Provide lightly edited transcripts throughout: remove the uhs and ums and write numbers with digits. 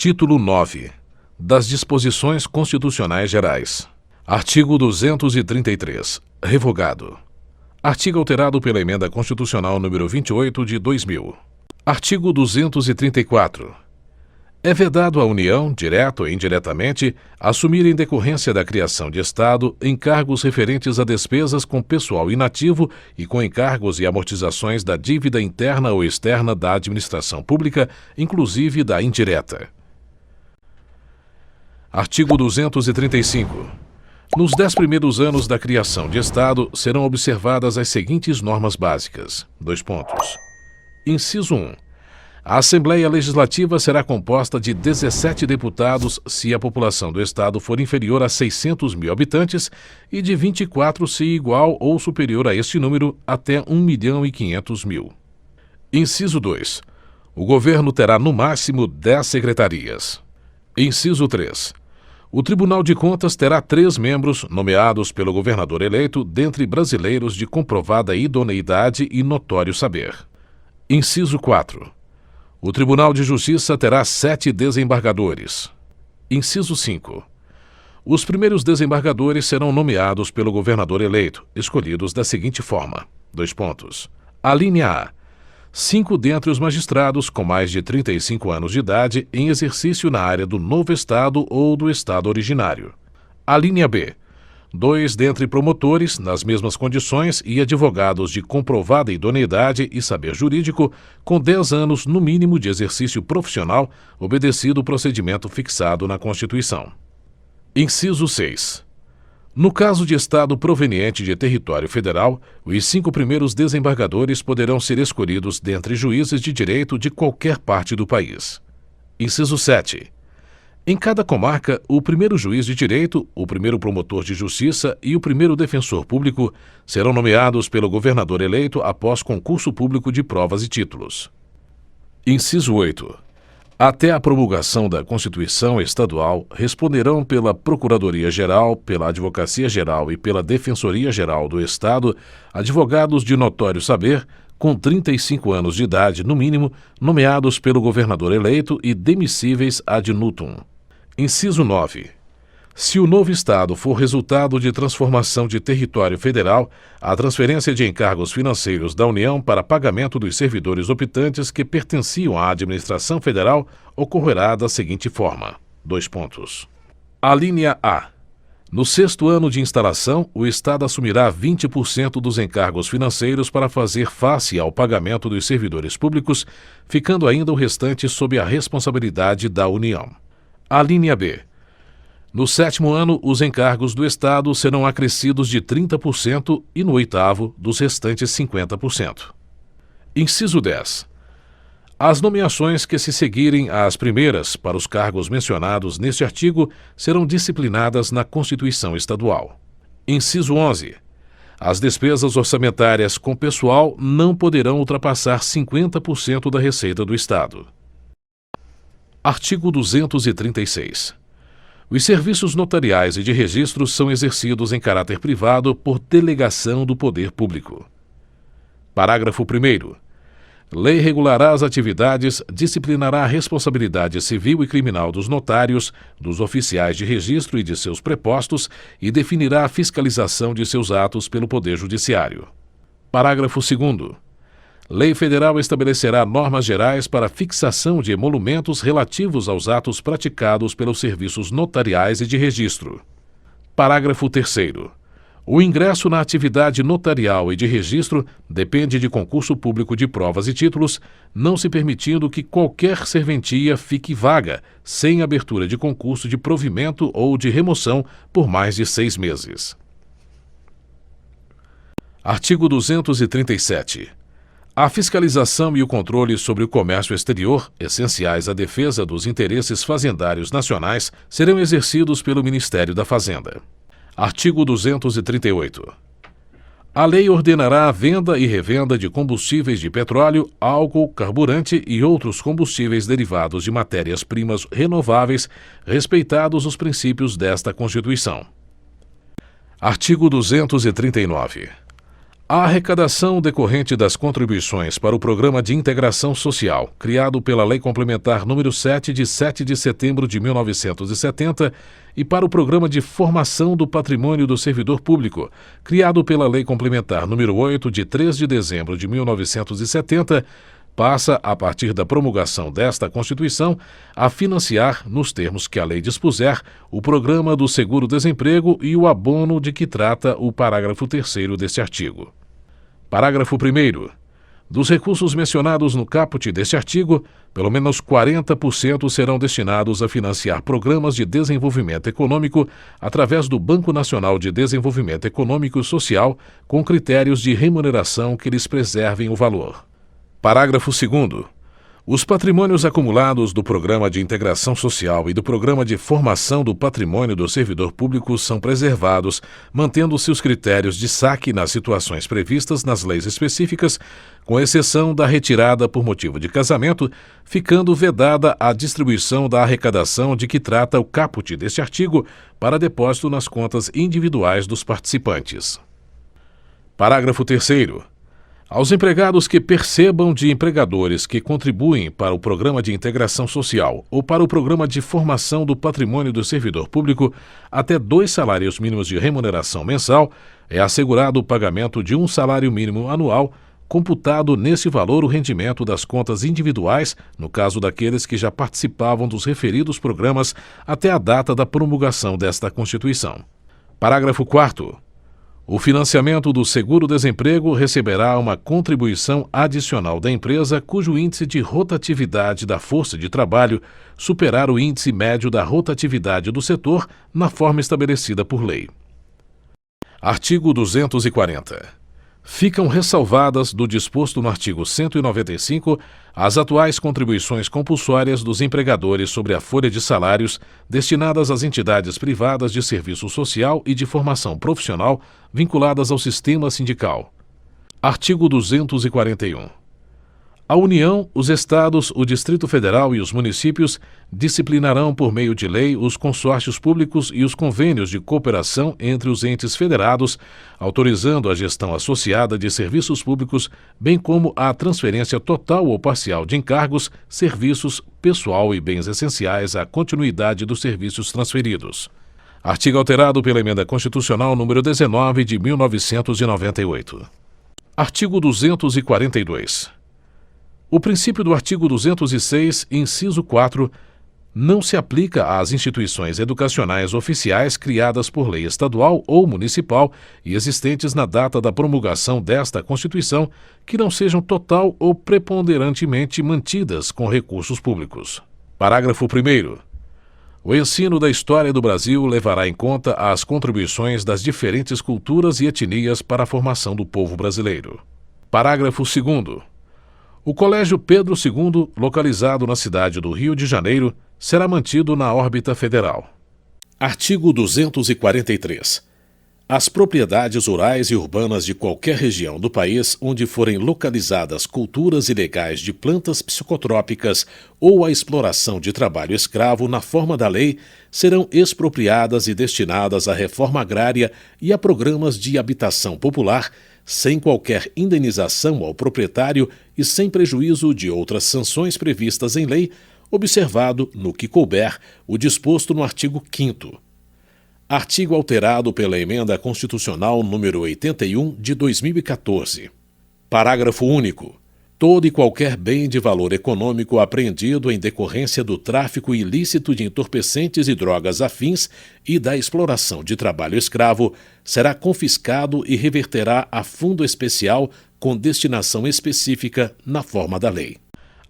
Título 9. Das Disposições Constitucionais Gerais. Artigo 233. Revogado. Artigo alterado pela Emenda Constitucional número 28 de 2000. Artigo 234. É vedado à União, direto ou indiretamente, assumir em decorrência da criação de Estado encargos referentes a despesas com pessoal inativo e com encargos e amortizações da dívida interna ou externa da administração pública, inclusive da indireta. Artigo 235. Nos 10 primeiros anos da criação de Estado, serão observadas as seguintes normas básicas. Inciso 1. A Assembleia Legislativa será composta de 17 deputados se a população do Estado for inferior a 600 mil habitantes e de 24 se igual ou superior a este número até 1.500.000. Inciso 2. O Governo terá no máximo 10 secretarias. Inciso 3. O Tribunal de Contas terá 3 membros nomeados pelo governador eleito dentre brasileiros de comprovada idoneidade e notório saber. Inciso 4. O Tribunal de Justiça terá 7 desembargadores. Inciso 5. Os primeiros desembargadores serão nomeados pelo governador eleito, escolhidos da seguinte forma. Alínea A. 5 dentre os magistrados com mais de 35 anos de idade em exercício na área do novo Estado ou do Estado originário. Alínea B. 2 dentre promotores, nas mesmas condições, e advogados de comprovada idoneidade e saber jurídico, com 10 anos no mínimo de exercício profissional, obedecido o procedimento fixado na Constituição. Inciso 6. No caso de Estado proveniente de território federal, os 5 primeiros desembargadores poderão ser escolhidos dentre juízes de direito de qualquer parte do país. Inciso 7. Em cada comarca, o primeiro juiz de direito, o primeiro promotor de justiça e o primeiro defensor público serão nomeados pelo governador eleito após concurso público de provas e títulos. Inciso 8. Até a promulgação da Constituição Estadual, responderão pela Procuradoria-Geral, pela Advocacia-Geral e pela Defensoria-Geral do Estado advogados de notório saber, com 35 anos de idade no mínimo, nomeados pelo governador eleito e demissíveis ad nutum. Inciso 9. Se o novo Estado for resultado de transformação de território federal, a transferência de encargos financeiros da União para pagamento dos servidores optantes que pertenciam à administração federal ocorrerá da seguinte forma. Alínea A. No 6º ano de instalação, o Estado assumirá 20% dos encargos financeiros para fazer face ao pagamento dos servidores públicos, ficando ainda o restante sob a responsabilidade da União. Alínea B. No 7º ano, os encargos do Estado serão acrescidos de 30% e no 8º, dos restantes 50%. Inciso 10. As nomeações que se seguirem às primeiras para os cargos mencionados neste artigo serão disciplinadas na Constituição Estadual. Inciso 11. As despesas orçamentárias com pessoal não poderão ultrapassar 50% da receita do Estado. Artigo 236. Os serviços notariais e de registro são exercidos em caráter privado por delegação do poder público. Parágrafo 1º. Lei regulará as atividades, disciplinará a responsabilidade civil e criminal dos notários, dos oficiais de registro e de seus prepostos e definirá a fiscalização de seus atos pelo Poder Judiciário. Parágrafo 2º. Lei Federal estabelecerá normas gerais para fixação de emolumentos relativos aos atos praticados pelos serviços notariais e de registro. Parágrafo 3º. O ingresso na atividade notarial e de registro depende de concurso público de provas e títulos, não se permitindo que qualquer serventia fique vaga, sem abertura de concurso de provimento ou de remoção por mais de 6 meses. Artigo 237. A fiscalização e o controle sobre o comércio exterior, essenciais à defesa dos interesses fazendários nacionais, serão exercidos pelo Ministério da Fazenda. Artigo 238. A lei ordenará a venda e revenda de combustíveis de petróleo, álcool, carburante e outros combustíveis derivados de matérias-primas renováveis, respeitados os princípios desta Constituição. Artigo 239. A arrecadação decorrente das contribuições para o Programa de Integração Social, criado pela Lei Complementar número 7, de 7 de setembro de 1970, e para o Programa de Formação do Patrimônio do Servidor Público, criado pela Lei Complementar número 8, de 3 de dezembro de 1970, passa, a partir da promulgação desta Constituição, a financiar, nos termos que a lei dispuser, o Programa do Seguro-Desemprego e o abono de que trata o parágrafo 3º deste artigo. Parágrafo 1º. Dos recursos mencionados no caput deste artigo, pelo menos 40% serão destinados a financiar programas de desenvolvimento econômico através do Banco Nacional de Desenvolvimento Econômico e Social, com critérios de remuneração que lhes preservem o valor. Parágrafo 2º. Os patrimônios acumulados do Programa de Integração Social e do Programa de Formação do Patrimônio do Servidor Público são preservados, mantendo-se os critérios de saque nas situações previstas nas leis específicas, com exceção da retirada por motivo de casamento, ficando vedada a distribuição da arrecadação de que trata o caput deste artigo para depósito nas contas individuais dos participantes. Parágrafo 3º. Aos empregados que percebam de empregadores que contribuem para o Programa de Integração Social ou para o Programa de Formação do Patrimônio do Servidor Público até 2 salários mínimos de remuneração mensal, é assegurado o pagamento de um salário mínimo anual, computado nesse valor o rendimento das contas individuais, no caso daqueles que já participavam dos referidos programas até a data da promulgação desta Constituição. Parágrafo 4º. O financiamento do seguro-desemprego receberá uma contribuição adicional da empresa cujo índice de rotatividade da força de trabalho superar o índice médio da rotatividade do setor na forma estabelecida por lei. Artigo 240. Ficam ressalvadas do disposto no artigo 195 as atuais contribuições compulsórias dos empregadores sobre a folha de salários destinadas às entidades privadas de serviço social e de formação profissional vinculadas ao sistema sindical. Artigo 241. A União, os Estados, o Distrito Federal e os municípios disciplinarão por meio de lei os consórcios públicos e os convênios de cooperação entre os entes federados, autorizando a gestão associada de serviços públicos, bem como a transferência total ou parcial de encargos, serviços, pessoal e bens essenciais à continuidade dos serviços transferidos. Artigo alterado pela Emenda Constitucional número 19 de 1998. Artigo 242. O princípio do artigo 206, inciso 4, não se aplica às instituições educacionais oficiais criadas por lei estadual ou municipal e existentes na data da promulgação desta Constituição, que não sejam total ou preponderantemente mantidas com recursos públicos. Parágrafo 1º. O ensino da história do Brasil levará em conta as contribuições das diferentes culturas e etnias para a formação do povo brasileiro. Parágrafo 2º. O Colégio Pedro II, localizado na cidade do Rio de Janeiro, será mantido na órbita federal. Artigo 243. As propriedades rurais e urbanas de qualquer região do país onde forem localizadas culturas ilegais de plantas psicotrópicas ou a exploração de trabalho escravo na forma da lei serão expropriadas e destinadas à reforma agrária e a programas de habitação popular, sem qualquer indenização ao proprietário e sem prejuízo de outras sanções previstas em lei, observado, no que couber, o disposto no artigo 5º. Artigo alterado pela Emenda Constitucional número 81 de 2014. Parágrafo único. Todo e qualquer bem de valor econômico apreendido em decorrência do tráfico ilícito de entorpecentes e drogas afins e da exploração de trabalho escravo será confiscado e reverterá a fundo especial com destinação específica na forma da lei.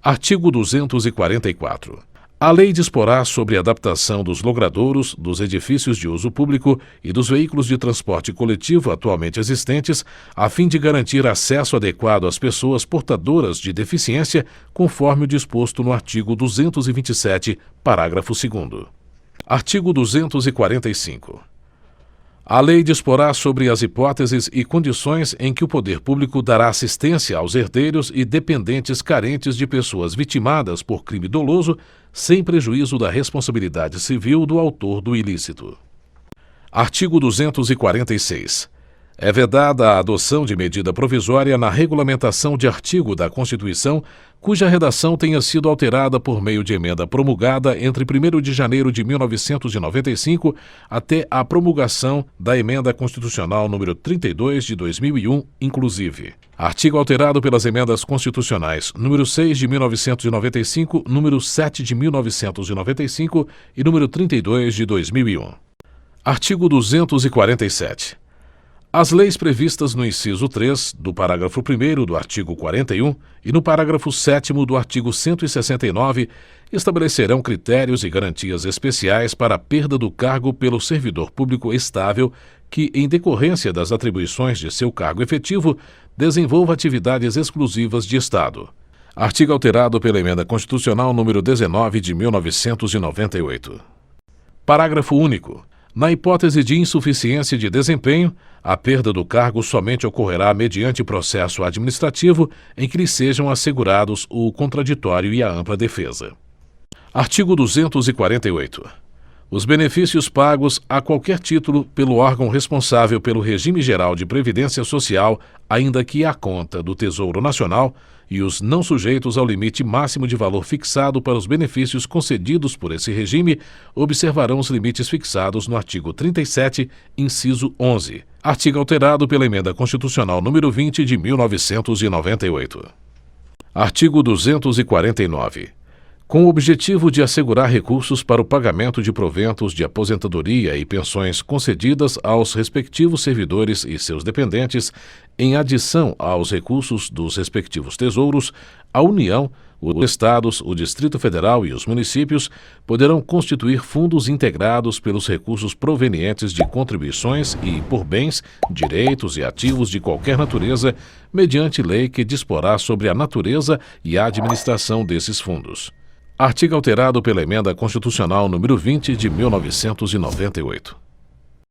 Artigo 244. A lei disporá sobre a adaptação dos logradouros, dos edifícios de uso público e dos veículos de transporte coletivo atualmente existentes, a fim de garantir acesso adequado às pessoas portadoras de deficiência, conforme o disposto no artigo 227, parágrafo 2º. Artigo 245. A lei disporá sobre as hipóteses e condições em que o poder público dará assistência aos herdeiros e dependentes carentes de pessoas vitimadas por crime doloso, sem prejuízo da responsabilidade civil do autor do ilícito. Artigo 246. É vedada a adoção de medida provisória na regulamentação de artigo da Constituição cuja redação tenha sido alterada por meio de emenda promulgada entre 1º de janeiro de 1995 até a promulgação da Emenda Constitucional número 32 de 2001, inclusive. Artigo alterado pelas emendas constitucionais número 6 de 1995, número 7 de 1995 e número 32 de 2001. Artigo 247. As leis previstas no inciso 3 do parágrafo 1º do artigo 41 e no parágrafo 7º do artigo 169 estabelecerão critérios e garantias especiais para a perda do cargo pelo servidor público estável que, em decorrência das atribuições de seu cargo efetivo, desenvolva atividades exclusivas de Estado. Artigo alterado pela Emenda Constitucional número 19 de 1998. Parágrafo único. Na hipótese de insuficiência de desempenho, a perda do cargo somente ocorrerá mediante processo administrativo em que lhe sejam assegurados o contraditório e a ampla defesa. Artigo 248. Os benefícios pagos a qualquer título pelo órgão responsável pelo regime geral de previdência social, ainda que à conta do Tesouro Nacional, e os não sujeitos ao limite máximo de valor fixado para os benefícios concedidos por esse regime, observarão os limites fixados no artigo 37, inciso 11. Artigo alterado pela Emenda Constitucional número 20 de 1998. Artigo 249. Com o objetivo de assegurar recursos para o pagamento de proventos de aposentadoria e pensões concedidas aos respectivos servidores e seus dependentes, em adição aos recursos dos respectivos tesouros, a União, os Estados, o Distrito Federal e os municípios poderão constituir fundos integrados pelos recursos provenientes de contribuições e por bens, direitos e ativos de qualquer natureza, mediante lei que disporá sobre a natureza e a administração desses fundos. Artigo alterado pela Emenda Constitucional número 20 de 1998.